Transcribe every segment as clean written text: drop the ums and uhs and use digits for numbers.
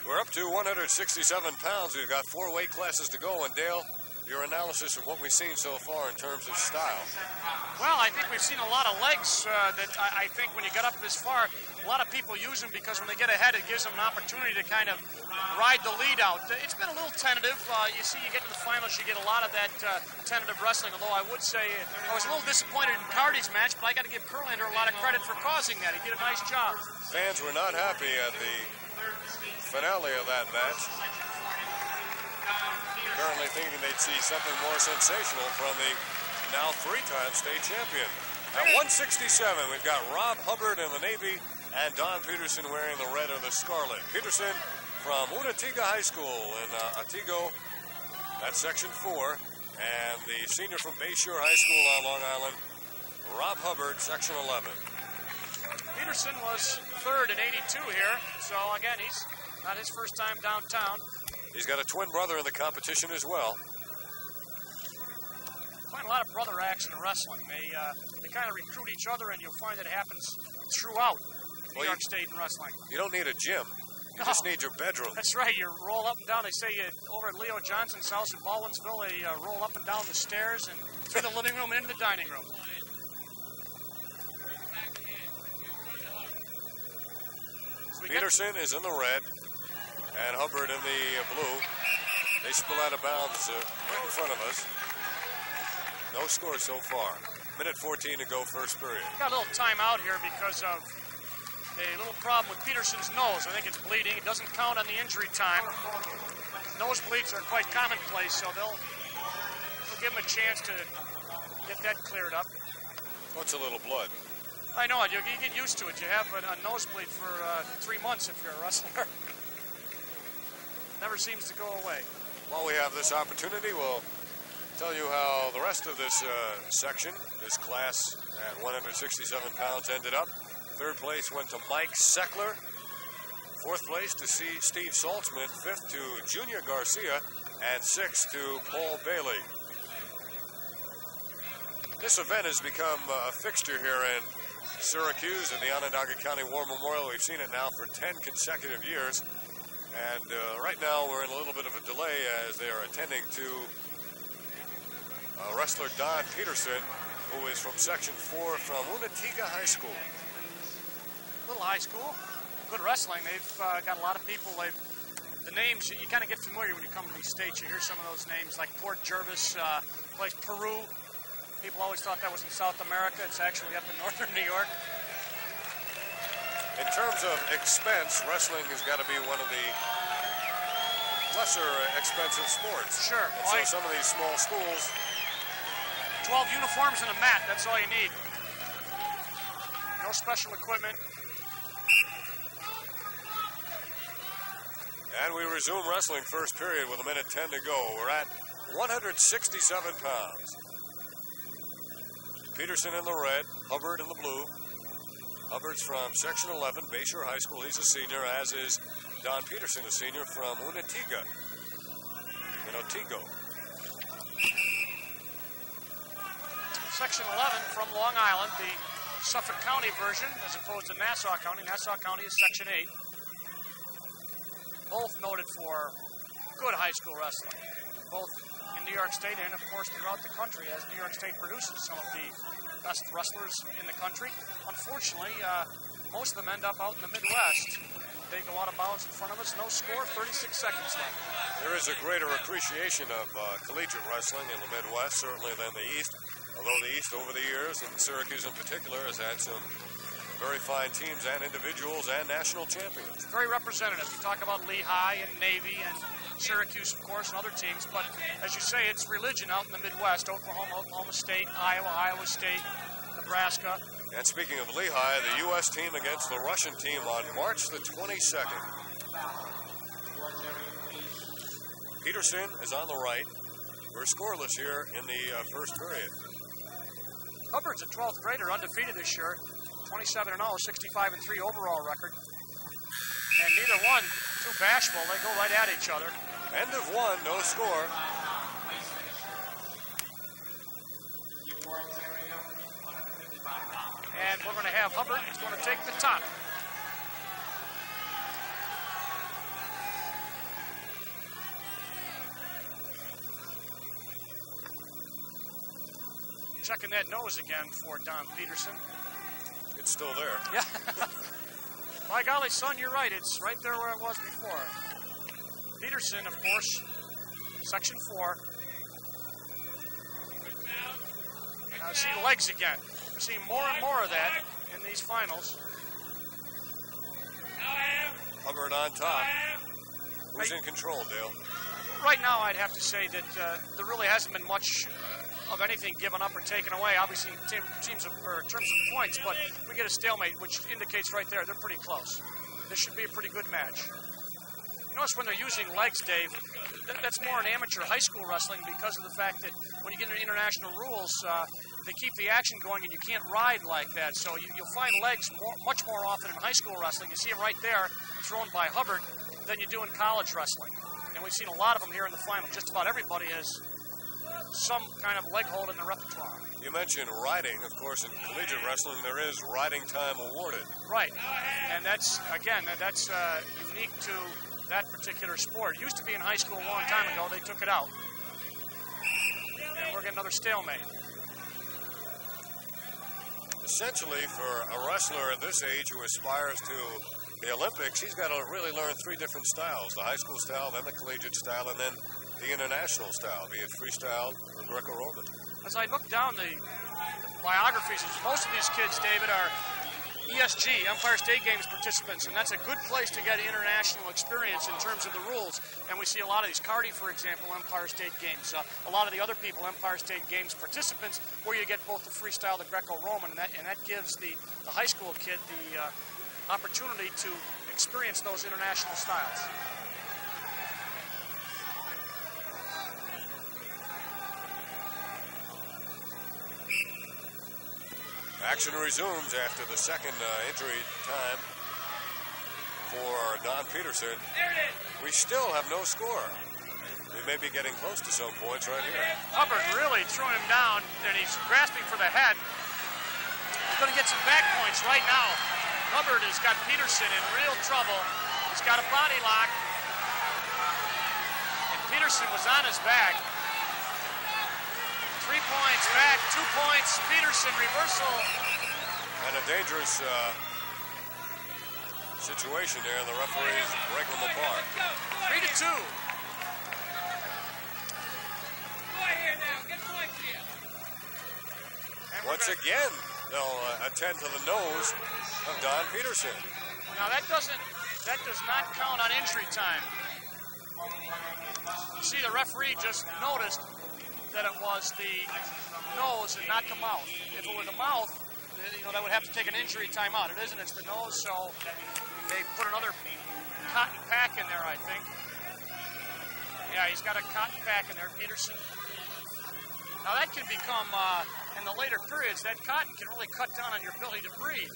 We're up to 167 pounds. We've got 4 weight classes to go. And Dale, your analysis of what we've seen so far in terms of style. Well, I think we've seen a lot of legs that I think when you get up this far, a lot of people use them because when they get ahead, it gives them an opportunity to kind of ride the lead out. It's been a little tentative. You see, you get to the finals, you get a lot of that tentative wrestling, although I would say I was a little disappointed in Cardy's match, but I got to give Kurlander a lot of credit for causing that. He did a nice job. Fans were not happy at the finale of that match. Apparently thinking they'd see something more sensational from the now 3-time state champion. At 167, we've got Rob Hubbard in the Navy and Don Peterson wearing the red or the scarlet. Peterson from Unatiga High School in Otsego, that's Section 4, and the senior from Bayshore High School on Long Island, Rob Hubbard, Section 11. Peterson was third in 82 here, so again, he's not his first time downtown. He's got a twin brother in the competition as well. Find a lot of brother acts in wrestling. They kind of recruit each other, and you'll find it happens throughout New York State in wrestling. You don't need a gym. You just need your bedroom. That's right. You roll up and down. They say over at Leo Johnson's house in Baldwinsville, they roll up and down the stairs and through the living room and into the dining room. Peterson is in the red and Hubbard in the blue. They spill out of bounds right in front of us. No score so far. Minute 14 to go, first period. Got a little timeout here because of a little problem with Peterson's nose. I think it's bleeding. It doesn't count on the injury time. Nosebleeds are quite commonplace, so they'll give him a chance to get that cleared up. What's a little blood? I know it. You get used to it. You have a nosebleed for 3 months if you're a wrestler. Never seems to go away. While we have this opportunity, we'll tell you how the rest of this section, this class at 167 pounds, ended up. Third place went to Mike Seckler. Fourth place to Steve Saltzman. Fifth to Junior Garcia. And sixth to Paul Bailey. This event has become a fixture here in Syracuse at the Onondaga County War Memorial. We've seen it now for 10 consecutive years. And right now we're in a little bit of a delay as they are attending to wrestler Don Peterson, who is from Section 4 from Unatiga High School. Little high school, good wrestling. They've got a lot of people. The names, you kind of get familiar when you come to these states. You hear some of those names like Port Jervis, place Peru. People always thought that was in South America. It's actually up in northern New York. In terms of expense, wrestling has got to be one of the lesser expensive sports. Sure. And so some of these small schools. 12 uniforms and a mat, that's all you need. No special equipment. And we resume wrestling first period with 1:10 to go. We're at 167 pounds. Peterson in the red, Hubbard in the blue. Hubbard's from Section 11, Bayshore High School. He's a senior, as is Don Peterson, a senior from Unatiga in Otsego. Section 11 from Long Island, the Suffolk County version, as opposed to Nassau County. Nassau County is Section 8. Both noted for good high school wrestling, both in New York State and, of course, throughout the country, as New York State produces some of the best wrestlers in the country. Unfortunately, most of them end up out in the Midwest. They go out of bounds in front of us. No score, 36 seconds left. There is a greater appreciation of collegiate wrestling in the Midwest, certainly than the East, although the East over the years, and Syracuse in particular, has had some very fine teams and individuals and national champions. Very representative. You talk about Lehigh and Navy and Syracuse, of course, and other teams, but as you say, it's religion out in the Midwest. Oklahoma, Oklahoma State, Iowa, Iowa State, Nebraska. And speaking of Lehigh, the U.S. team against the Russian team on March the 22nd. Peterson is on the right. We're scoreless here in the first period. Hubbard's a 12th grader, undefeated this year. 27-0, 65-3 overall record. And neither one too bashful. They go right at each other. End of one, no score. And we're going to have Hubbard. He's going to take the top. checking that nose again for Don Peterson. It's still there. Yeah. By golly, son, you're right. It's right there where it was before. Peterson, of course, Section 4. Now, see legs again. We're seeing more and more of that in these finals. Hubbard on top. Who's in control, Dale? Right now, I'd have to say that there really hasn't been much of anything given up or taken away. Obviously, in terms of points, but we get a stalemate, which indicates right there they're pretty close. This should be a pretty good match. You notice when they're using legs, Dave, that's more in amateur high school wrestling because of the fact that when you get into international rules, they keep the action going and you can't ride like that. So you'll find legs much more often in high school wrestling. You see them right there, thrown by Hubbard, than you do in college wrestling. And we've seen a lot of them here in the final. Just about everybody has some kind of leg hold in the repertoire. You mentioned riding. Of course, in collegiate wrestling, there is riding time awarded. Right. And that's, again, that's unique to that particular sport. It used to be in high school a long time ago. They took it out. And we're getting another stalemate. Essentially, for a wrestler at this age who aspires to the Olympics, he's got to really learn three different styles: the high school style, then the collegiate style, and then the international style, be it freestyle or Greco-Roman. As I look down the biographies, most of these kids, David, are ESG, Empire State Games participants, and that's a good place to get international experience in terms of the rules. And we see a lot of these. Cardi, for example, Empire State Games. A lot of the other people, Empire State Games participants, where you get both the freestyle, the Greco-Roman, and that gives the high school kid the opportunity to experience those international styles. Action resumes after the second injury time for Don Peterson. We still have no score. We may be getting close to some points right here. Hubbard really threw him down, and he's grasping for the head. He's going to get some back points right now. Hubbard has got Peterson in real trouble. He's got a body lock. And Peterson was on his back. 3 points back, 2 points. Peterson reversal. And a dangerous situation there. The referees break them apart. 3-2. Once again, they'll attend to the nose of Don Peterson. Now that does not count on injury time. You see, the referee just noticed that it was the nose and not the mouth. If it were the mouth, that would have to take an injury timeout. It isn't, it's the nose, so they put another cotton pack in there, I think. Yeah, he's got a cotton pack in there, Peterson. Now that can become, in the later periods, that cotton can really cut down on your ability to breathe.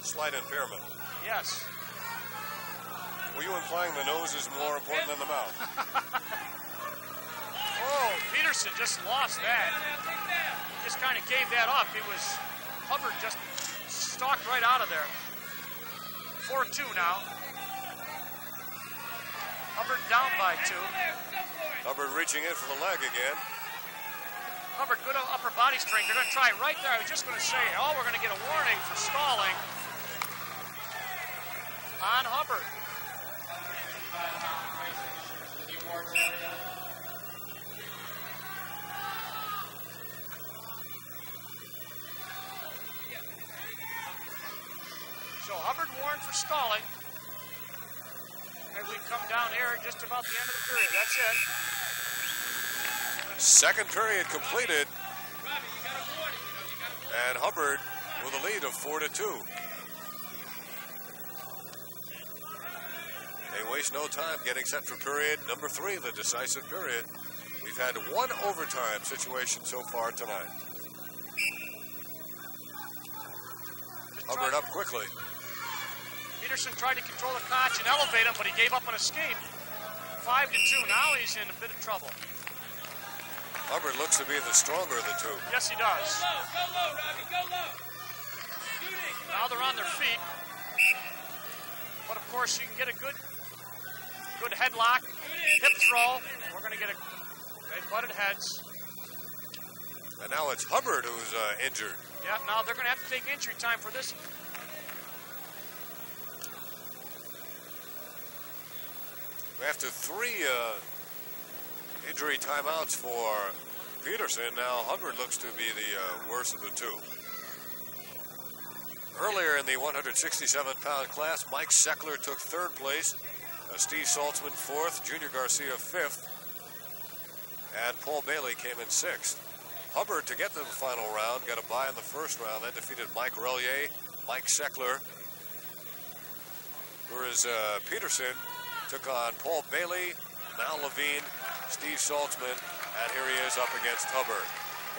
Slight impairment. Yes. Were you implying the nose is more important than the mouth? Oh, Peterson just lost that. Just kind of gave that up. Hubbard just stalked right out of there. 4-2 now. Hubbard down by 2. Hubbard reaching in for the leg again. Hubbard, good upper body strength. They're going to try it right there. I was just going to say, we're going to get a warning for stalling on Hubbard. So Hubbard warned for stalling. And we come down here just about the end of the period. That's it. Second period completed. And Hubbard with a lead of 4-2. They waste no time getting set for period number 3, the decisive period. We've had one overtime situation so far tonight. Hubbard up quickly. Peterson tried to control the notch and elevate him, but he gave up an escape. 5-2. Now he's in a bit of trouble. Hubbard looks to be the stronger of the two. Yes, he does. Go low, Robbie, go low. Now they're on their feet. But of course, you can get a good headlock, hip throw. We're going to get they butted heads. And now it's Hubbard who's injured. Yeah, now they're going to have to take injury time for this. After 3 injury timeouts for Peterson, now Hubbard looks to be the worst of the two. Earlier in the 167-pound class, Mike Seckler took 3rd place, Steve Saltzman 4th, Junior Garcia 5th, and Paul Bailey came in 6th. Hubbard, to get to the final round, got a bye in the first round, then defeated Mike Relier, Mike Seckler, whereas Peterson took on Paul Bailey, Mal Levine, Steve Saltzman, and here he is up against Hubbard.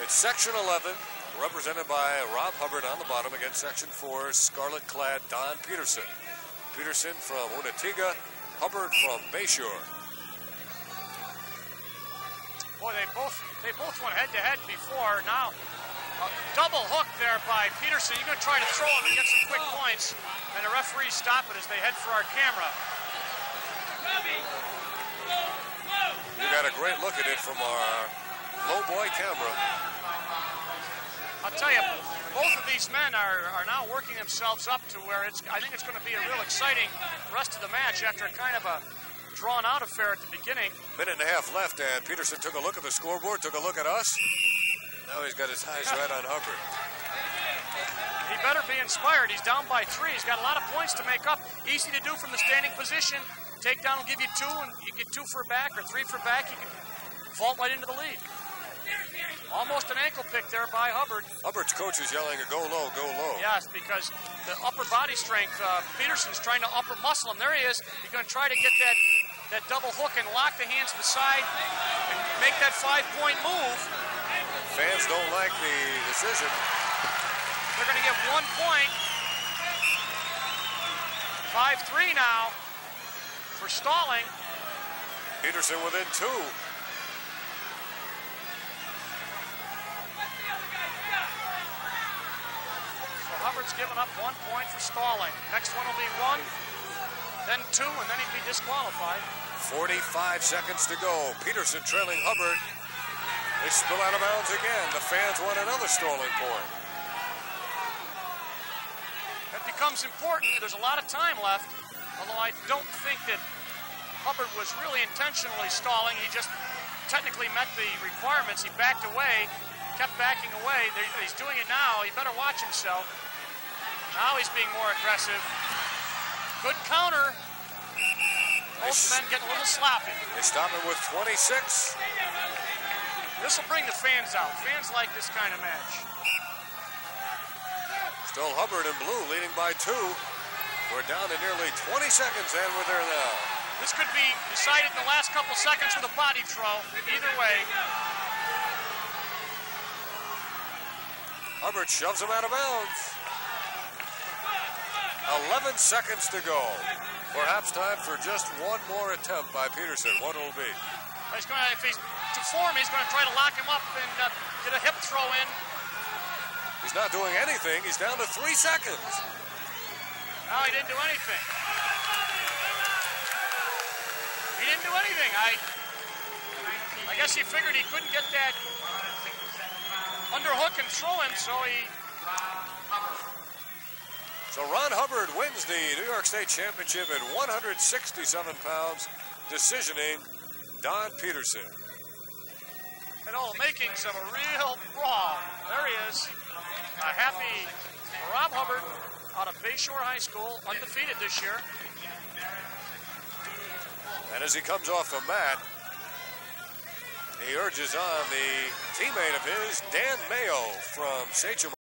It's Section 11, represented by Rob Hubbard on the bottom against Section 4's scarlet-clad Don Peterson. Peterson from Unatiga, Hubbard from Bayshore. Boy, they both went head-to-head before. Now, a double hook there by Peterson. You're going to try to throw him and get some quick points, and the referees stop it as they head for our camera. You got a great look at it from our low boy camera. I'll tell you, both of these men are now working themselves up to where I think it's going to be a real exciting rest of the match after kind of a drawn-out affair at the beginning. Minute and a half left, and Peterson took a look at the scoreboard, took a look at us. Now he's got his eyes right on Hubbard. He better be inspired. He's down by 3. He's got a lot of points to make up. Easy to do from the standing position. Takedown will give you 2, and you get 2 for back or 3 for back. You can vault right into the lead. Almost an ankle pick there by Hubbard. Hubbard's coach is yelling, go low, go low. Yes, because the upper body strength, Peterson's trying to upper muscle him. There he is. He's going to try to get that double hook and lock the hands to the side and make that 5-point move. Fans don't like the decision. They're going to give 1 point. 5-3 now for stalling. Peterson within 2. Hubbard's given up 1 point for stalling. Next one will be 1, then 2, and then he'd be disqualified. 45 seconds to go. Peterson trailing Hubbard. They spill out of bounds again. The fans want another stalling point. It becomes important. There's a lot of time left, although I don't think that Hubbard was really intentionally stalling. He just technically met the requirements. He backed away, kept backing away. He's doing it now. He better watch himself. Now he's being more aggressive. Good counter. Both men getting a little sloppy. They stop him with 26. This will bring the fans out. Fans like this kind of match. Still Hubbard in blue, leading by 2. We're down to nearly 20 seconds, and we're there now. This could be decided in the last couple seconds with a body throw. Either way. Hubbard shoves him out of bounds. 11 seconds to go. Perhaps time for just one more attempt by Peterson. What it'll be? He's going to, if he's to form, he's going to try to lock him up and get a hip throw in. He's not doing anything. He's down to 3 seconds. No, he didn't do anything. He didn't do anything. I guess he figured he couldn't get that underhook and throw him, so he... So Ron Hubbard wins the New York State Championship at 167 pounds, decisioning Don Peterson. And all the makings of a real brawl. There he is. A happy Rob Hubbard out of Bayshore High School, undefeated this year. And as he comes off the mat, he urges on the teammate of his, Dan Mayo from Sachem.